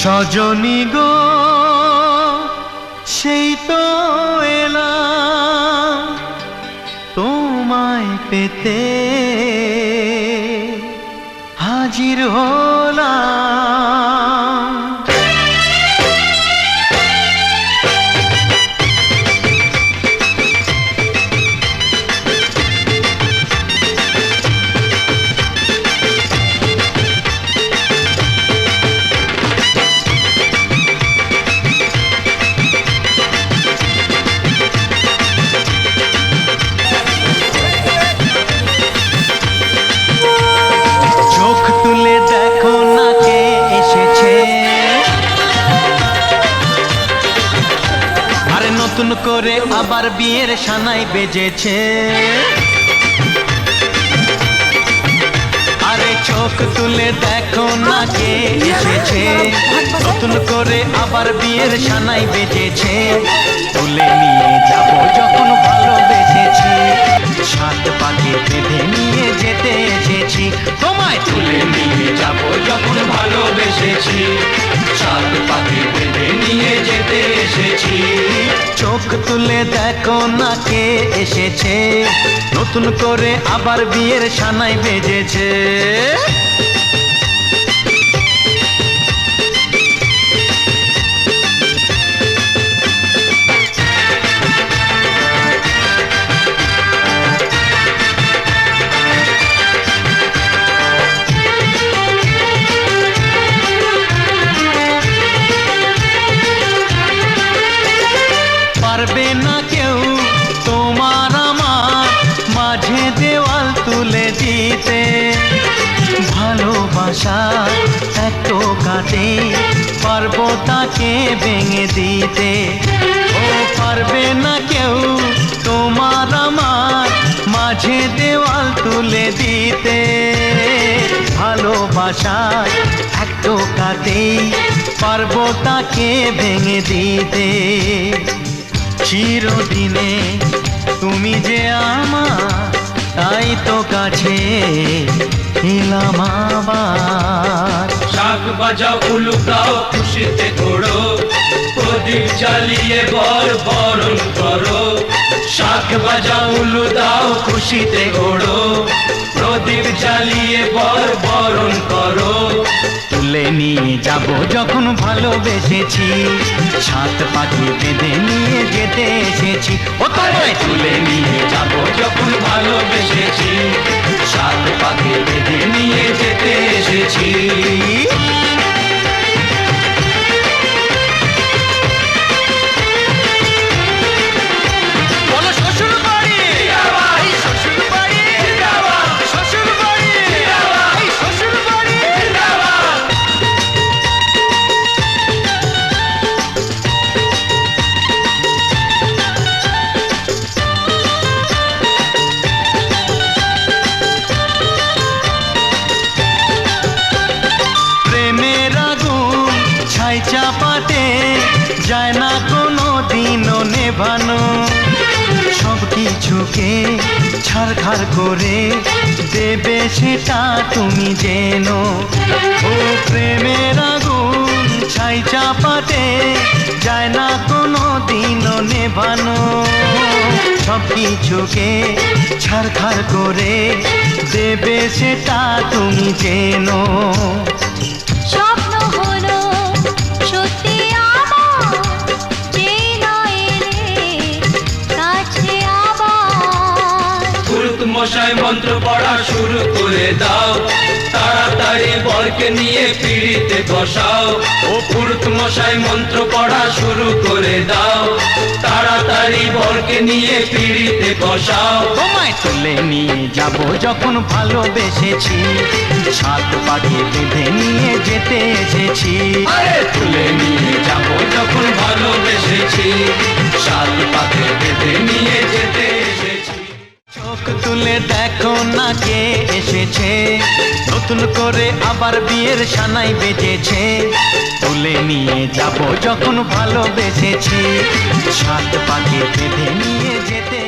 সজনী গো সেই তো এলাম তোমায় পেতে হাজির হলাম। নতুন করে আবার বিয়ের সানাই বেজেছে, আরে চোখ তুলে দেখো না কে এসেছে। নতুন করে আবার বিয়ের সানাই বেজেছে, তুলে নিয়ে যাব যখন ভালোবেসেছি। সাত পাকে বেঁধে নিয়ে যেতে এসেছি, তোমায় তুলে নিয়ে যাব যখন ভালোবেসেছি। সাত পাকে বেঁধে নিয়ে যেতে এসেছি। চোখ তুলে দেখো না কে এসেছে, নতুন করে আবার বিয়ের সানাই বেজেছে। পারবে না কেউ তোমার আমার মাঝে দেওয়াল তুলে দিতে, ভালোবাসা এত কাটে পারবো তাকে ভেঙে দিতে। ও পারবে না কেউ তোমার আমার মাঝে দেওয়াল তুলে দিতে, ভালোবাসা এত কাটে পারবো তাকে ভেঙে দিতে। চিরদিনে তুমি যে আমার, তাই তো কাছে এলাম আবার। শাক বাজাও উলু গাও খুশিতে ঘোড়ো, প্রদীপ জ্বালিয়ে বরণ করো। শাক বাজাও উলু দাও খুশিতে ঘোড়ো, প্রদীপ জ্বালিয়ে বরণ করো। তুলে নিয়ে যাব যখন ভালোবেসেছি, সাত পাখি বেঁধে নিয়ে যেতে এসেছি। ও তোমায় তুলে নিয়ে যাব যখন ভালোবেসেছি, সাত পাখি বেঁধে নিয়ে যেতে এসেছি। চাপাতে যায় না কোনো দিনও নেভানো, সব কিছুকে ছাড়খাড় করে দেবে সেটা তুমি জেনো। ও প্রেমের আগুন ছাই চাপাতে যায় না কোনো দিনও নেভানো, সব কিছুকে ছাড়খাড় করে দেবে সেটা তুমি জেনো। মশাই মন্ত্র পড়া শুরু করে দাও, তাড়াতাড়ি বরকে নিয়ে পিড়িতে বসাও। ও পুরুত মশাই মন্ত্র পড়া শুরু করে দাও, তাড়াতাড়ি বরকে নিয়ে পিড়িতে বসাও। তোমায় তুলে নিয়ে যাব যখন ভালোবেসেছি, সাত পাখি বেঁধে নিয়ে যেতে এসেছি। আরে তুলে নিয়ে যাব যখন ভালোবেসেছি, সাত পাখি বেঁধে নিয়ে যেতে এসেছি। চোখ তুলে দেখো না কে এসেছে, নতুন করে আবার বিয়ের সানাই বেজেছে। তুলে নিয়ে যাব যখন ভালোবেসেছি, সাত পাখি বেঁধে নিয়ে যেতে